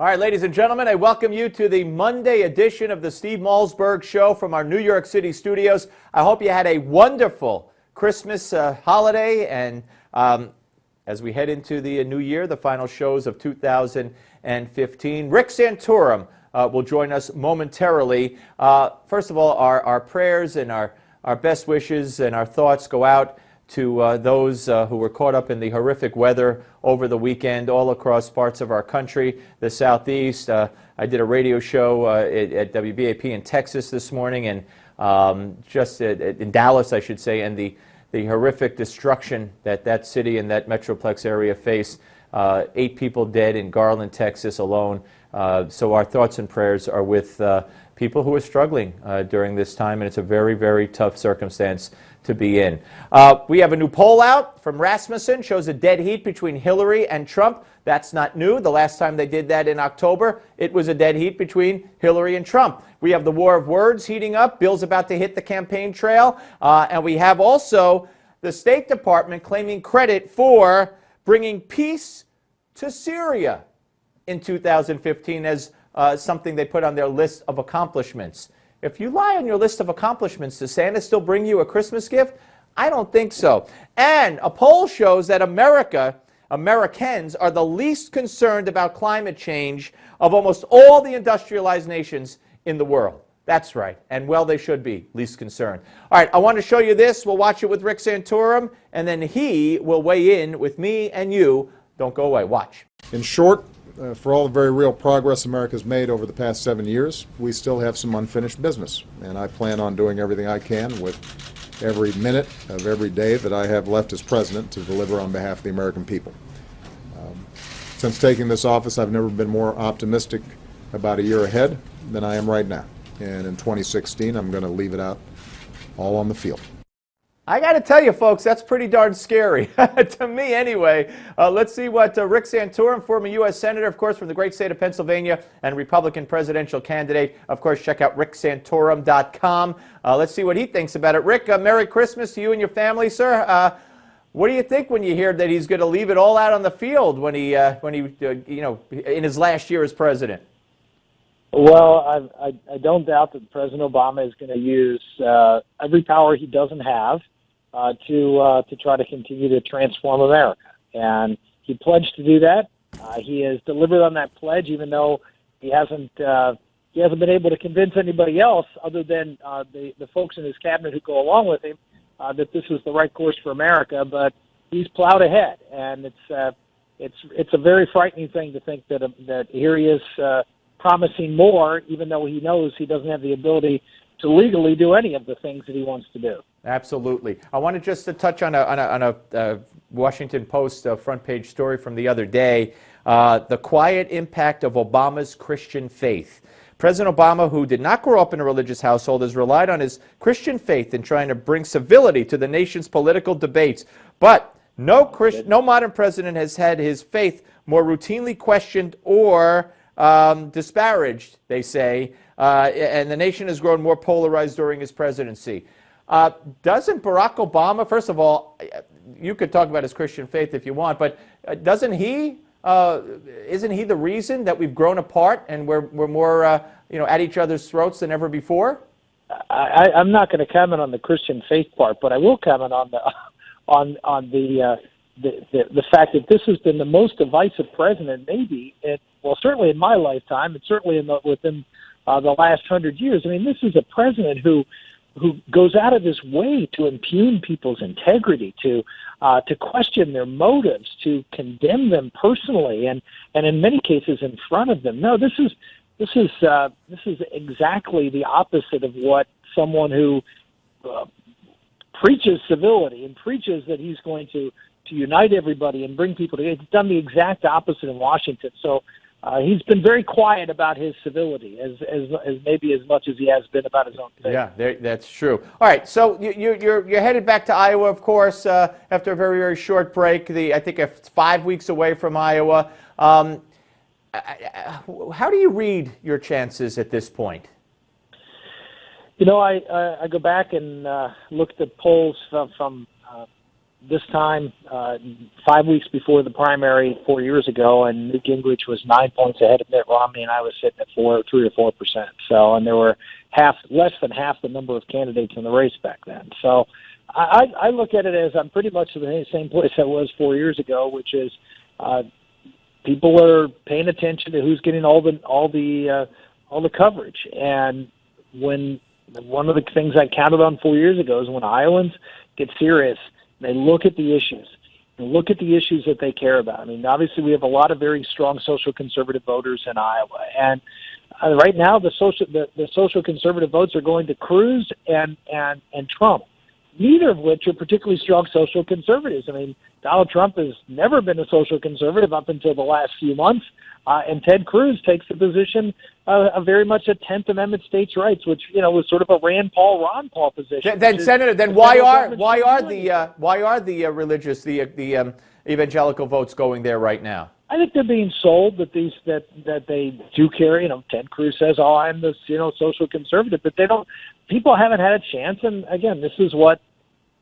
All right, ladies and gentlemen, I welcome you to the Monday edition of the Steve Malzberg Show from our New York City studios. I hope you had a wonderful Christmas holiday, and as we head into the new year, the final shows of 2015, Rick Santorum will join us momentarily. First of all, our prayers and our best wishes and our thoughts go out to those who were caught up in the horrific weather over the weekend all across parts of our country, the Southeast. I did a radio show at WBAP in Texas this morning, and just in Dallas, I should say, and the horrific destruction that city and that metroplex area faced. 8 people dead in Garland, Texas alone. So our thoughts and prayers are with people who are struggling during this time, and it's a very, very tough circumstance to be in. We have a new poll out from Rasmussen, shows a dead heat between Hillary and Trump. That's not new. The last time they did that in October, it was a dead heat between Hillary and Trump. We have the war of words heating up. Bill's about to hit the campaign trail. And we have also the State Department claiming credit for bringing peace to Syria in 2015 as something they put on their list of accomplishments. If you lie on your list of accomplishments, does Santa still bring you a Christmas gift? I don't think so. And a poll shows that Americans are the least concerned about climate change of almost all the industrialized nations in the world. That's right. And well, they should be least concerned. All right, I want to show you this. We'll watch it with Rick Santorum, and then he will weigh in with me and you. Don't go away. Watch. In short, for all the very real progress America's made over the past 7 years, we still have some unfinished business, and I plan on doing everything I can with every minute of every day that I have left as president to deliver on behalf of the American people. Since taking this office, I've never been more optimistic about a year ahead than I am right now, and in 2016 I'm going to leave it out all on the field. I got to tell you, folks, that's pretty darn scary, to me anyway. Let's see what Rick Santorum, former U.S. Senator, of course, from the great state of Pennsylvania, and Republican presidential candidate. Of course, check out ricksantorum.com. Let's see what he thinks about it. Rick, Merry Christmas to you and your family, sir. What do you think when you hear that he's going to leave it all out on the field when he in his last year as president? Well, I don't doubt that President Obama is going to use every power he doesn't have to try to continue to transform America, and he pledged to do that. He has delivered on that pledge, even though he hasn't been able to convince anybody else, other than the folks in his cabinet who go along with him, that this is the right course for America. But he's plowed ahead, and it's a very frightening thing to think that here he is promising more, even though he knows he doesn't have the ability to legally do any of the things that he wants to do. Absolutely. I wanted just to touch on a Washington Post front page story from the other day, the quiet impact of Obama's Christian faith. President Obama, who did not grow up in a religious household, has relied on his Christian faith in trying to bring civility to the nation's political debates. But no modern president has had his faith more routinely questioned or disparaged, they say, and the nation has grown more polarized during his presidency. Doesn't Barack Obama, first of all, you could talk about his Christian faith if you want, but isn't he the reason that we've grown apart and we're more at each other's throats than ever before? I'm not going to comment on the Christian faith part, but I will comment on the fact that this has been the most divisive president, maybe, certainly in my lifetime, and certainly within the last 100 years. I mean, this is a president who goes out of his way to impugn people's integrity, to question their motives, to condemn them personally, and in many cases in front of them. No, this is exactly the opposite of what someone who preaches civility and preaches that he's going to unite everybody and bring people together. He's done the exact opposite in Washington. So he's been very quiet about his civility, as maybe as much as he has been about his own faith. Yeah, that's true. All right, so you're headed back to Iowa, of course, after a very, very short break. I think 5 weeks away from Iowa. How do you read your chances at this point? You know, I go back and looked at polls from this time, 5 weeks before the primary 4 years ago, and Newt Gingrich was 9 points ahead of Mitt Romney, and I was sitting at 3 or 4%. So, and there were less than half the number of candidates in the race back then. So, I look at it as I'm pretty much in the same place I was 4 years ago, which is people are paying attention to who's getting all the coverage. And when one of the things I counted on 4 years ago is when Iowans get serious, they look at the issues and look at the issues that they care about. I mean, obviously we have a lot of very strong social conservative voters in Iowa, and right now the social conservative votes are going to Cruz and Trump, neither of which are particularly strong social conservatives. I mean, Donald Trump has never been a social conservative up until the last few months, and Ted Cruz takes the position of very much a 10th Amendment states' rights, which was sort of a Rand Paul, Ron Paul position. Then Senator, then why are the religious, the evangelical votes going there right now? I think they're being sold that they do carry. Ted Cruz says, "Oh, I'm the social conservative," but they don't. People haven't had a chance. And again, this is what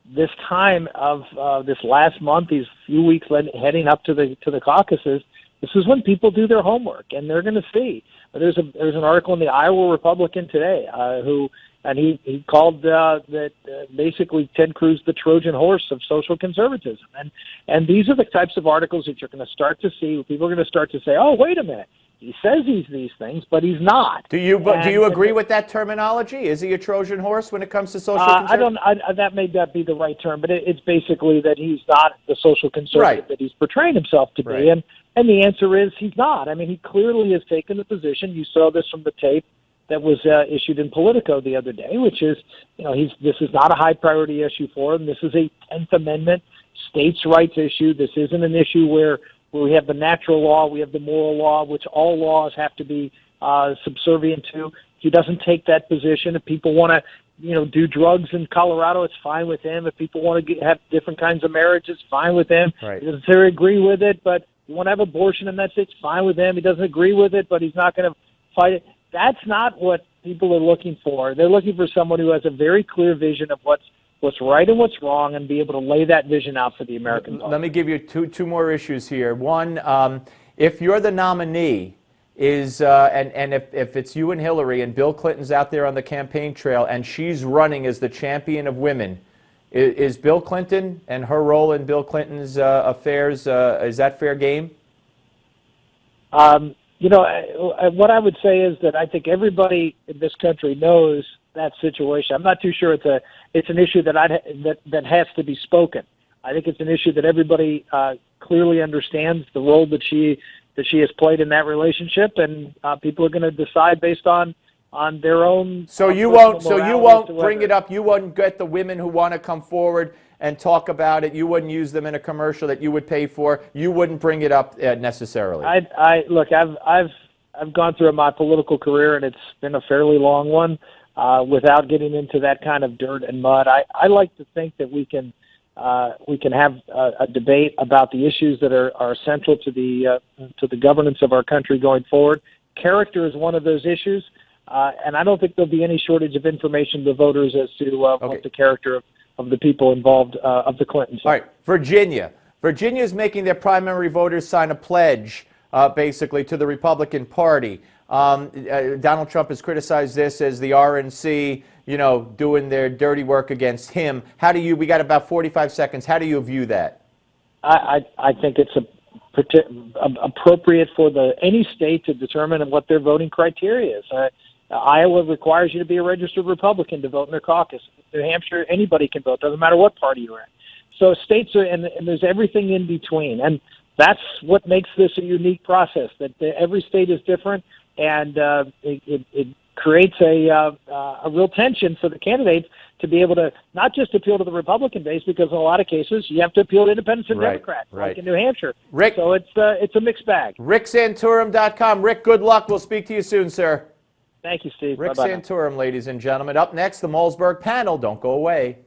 this time of this last month, these few weeks heading up to the caucuses. This is when people do their homework, and they're going to see. There's an article in the Iowa Republican today he called that basically Ted Cruz the Trojan horse of social conservatism, and these are the types of articles that you're going to start to see. People are going to start to say, "Oh, wait a minute, he says he's these things, but he's not." Do you agree with that terminology? Is he a Trojan horse when it comes to social conservatism? That may not be the right term, but it's basically that he's not the social conservative that he's portraying himself to be, and the answer is he's not. I mean, he clearly has taken the position. You saw this from the tape that was issued in Politico the other day, which is, this is not a high priority issue for him. This is a 10th Amendment states' rights issue. This isn't an issue where we have the natural law, we have the moral law, which all laws have to be subservient to. He doesn't take that position. If people want to, do drugs in Colorado, it's fine with him. If people want to have different kinds of marriage, it's fine with him. Right. He doesn't necessarily agree with it, but you want to have abortion and that's it, it's fine with him. He doesn't agree with it, but he's not going to fight it. That's not what people are looking for. They're looking for someone who has a very clear vision of what's right and what's wrong, and be able to lay that vision out for the American public. Let me give you two more issues here. One, if you're the nominee, and if it's you and Hillary and Bill Clinton's out there on the campaign trail and she's running as the champion of women, is Bill Clinton and her role in Bill Clinton's affairs, is that fair game? What I would say is that I think everybody in this country knows that situation. I'm not too sure it's an issue that has to be spoken. I think it's an issue that everybody clearly understands the role that she has played in that relationship, and people are going to decide based on their own. So you won't bring it up. You won't get the women who want to come forward and talk about it. You wouldn't use them in a commercial that you would pay for. You wouldn't bring it up necessarily. Look, I've gone through my political career, and it's been a fairly long one. Without getting into that kind of dirt and mud, I like to think that we can have a debate about the issues that are central to the governance of our country going forward. Character is one of those issues, and I don't think there'll be any shortage of information to voters as to what the character of the people involved of the Clintons. All right, Virginia. Virginia is making their primary voters sign a pledge, basically, to the Republican Party. Donald Trump has criticized this as the RNC, doing their dirty work against him. We got about 45 seconds. How do you view that? I think it's appropriate for any state to determine what their voting criteria is. Iowa requires you to be a registered Republican to vote in their caucus. New Hampshire, anybody can vote. Doesn't matter what party you're in. So states and there's everything in between. And that's what makes this a unique process, that every state is different, and it creates a real tension for the candidates to be able to not just appeal to the Republican base, because in a lot of cases you have to appeal to independents and Democrats, like in New Hampshire. Rick, so it's a mixed bag. RickSantorum.com. Rick, good luck. We'll speak to you soon, sir. Thank you, Steve. Rick Bye-bye Santorum, ladies and gentlemen. Up next, the Malzberg panel. Don't go away.